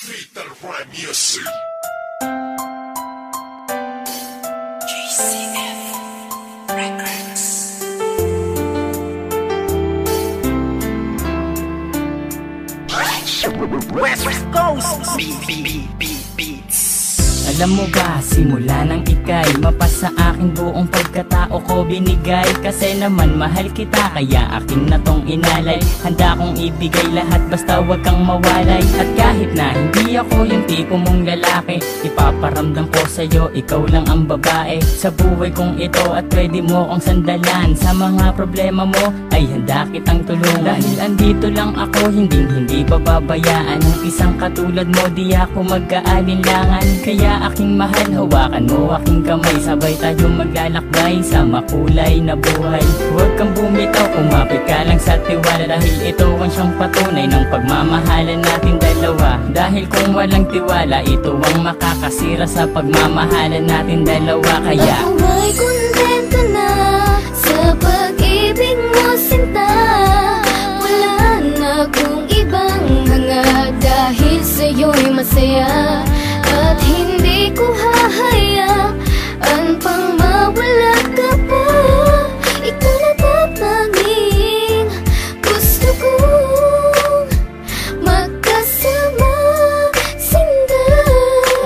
Fatal Rhyme Music. GCF Records. West Coast Beats. Alam mo ba, simula nang ika'y mapasa akin buong pagkatao ko binigay. Kasi naman mahal kita, kaya akin na tong inalay. Handa kong ibigay lahat basta wag kang mawalay. At kahit na hindi ako yung tipo mong lalaki, ipaparamdam ko sa'yo, ikaw lang ang babae sa buhay kong ito. At pwede mo kong sandalan sa mga problema mo, ay handa kitang tulungan. Dahil andito lang ako, hindi pababayaan ng isang katulad mo, di ako mag-aalinlangan. Kaya aking mahal, hawakan mo aking kamay, sabay tayo maglalakbay sa makulay na buhay. Huwag kang bumitaw, kumapit ka lang sa tiwala, dahil ito ang siyang patunay ng pagmamahalan natin dalawa. Dahil kung walang tiwala, ito ang makakasira sa pagmamahalan natin dalawa. Kaya ako may kontento na sa pag-ibig mo, sinta. Wala na akong ibang hanga, dahil sa'yo'y masaya. At hindi ko hahayaan pang mawala ka pa. Ikaw na tatanging gusto kong magkasama, sinta.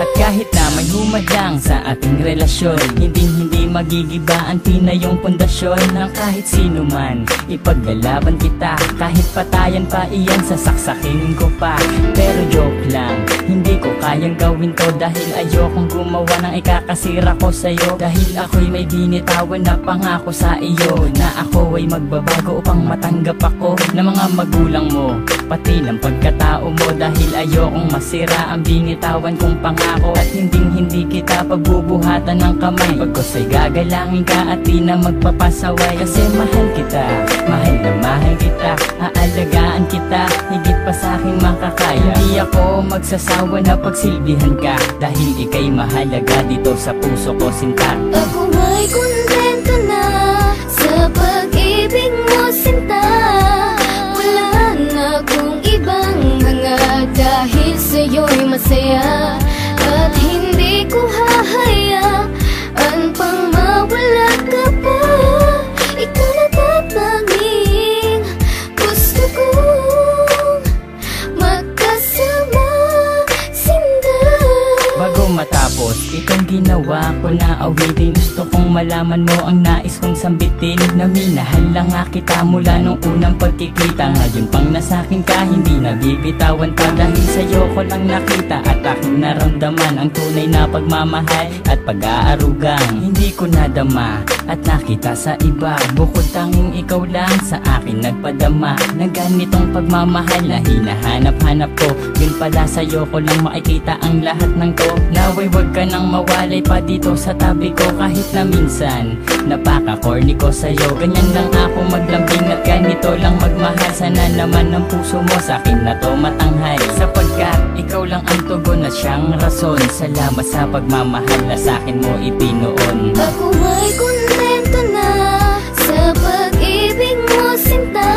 at kahit na may humadlang sa ating relasyon, hindi magigiba ang tinayong pundasyon ng kahit sino man. Ipaglalaban kita, kahit patayan pa iyan, sasaksakin ko pa. Pero joke lang, hindi ko kayang gawin to, dahil ayokong gumawa ng ikakasira ko sa'yo. Dahil ako'y may binitawan na pangako sa iyo, na ako ay magbabago upang matanggap ako ng mga magulang mo, pati ng pagkatao mo. Dahil ayokong masira ang binitawan kong pangako, at hindi kita pagbubuhatan ng kamay. Pagkos ay gagalangin ka at di na magpapasaway. Kasi mahal kita, mahal na mahal kita, aalagaan kita higit pa sa aking makakaya. Hindi ako magsasawa na pagsilbihan ka, dahil ika'y mahalaga dito sa puso ko, sinta. Ako may kontento na sa pag-ibig mo, sinta. Wala na akong ibang hanga, dahil sa'yo'y masaya. At hindi ko hahayaan pang mawala ka pa. Ikaw na tatanging gusto kong magkasama, sinta. Bago matapos itong ginawa ko na awitin, gusto kong malaman mo ang nais kong sambitin, na minahal lang nga kita mula nung unang pagkikita. Ngayon pang nasakin ka, hindi nabibitawan pa, dahil sa'yo ko lang nakita at aking naramdaman ang tunay na pagmamahal at pag-aarugang hindi ko nadama at nakita sa iba. Bukod tanging ikaw lang sa akin nagpadama ng ganitong pagmamahal na hinahanap-hanap ko. Yun pala, sa'yo ko lang makikita ang lahat ng to. Naway wag ka nang mawalay pa dito sa tabi ko, kahit na minsan napaka-corny ko sa'yo. Ganyan lang ako maglambing at ganito lang magmahal. Sana naman ang puso mo sa'kin na to matanghal, sapagkat ikaw lang ang tugon at siyang rason. Salamat sa pagmamahal na sa'kin mo ipinoon. Ako may kontento na sa pag-ibig mo, sinta.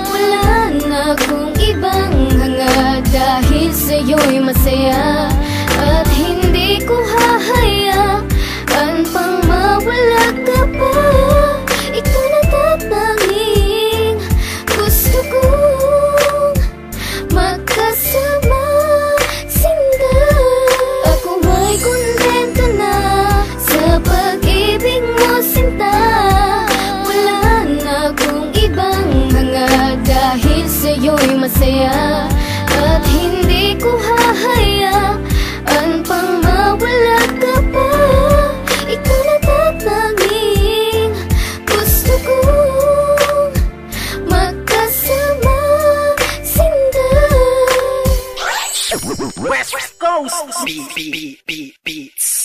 Wala na akong ibang hanga, dahil sa'yo'y masaya. At hindi ko hahayaan pang mawala ka pa. Ikaw na tatanging gusto kong magkasama, sinta. Ako may kontento na sa pag-ibig mo, sinta. Wala na akong ibang hanga, dahil sa'yo'y masaya. At hindi ko hahayaan pang mawala ka pa. Ikaw na tatanging gusto kong magkasama, sinta. West Coast Beats.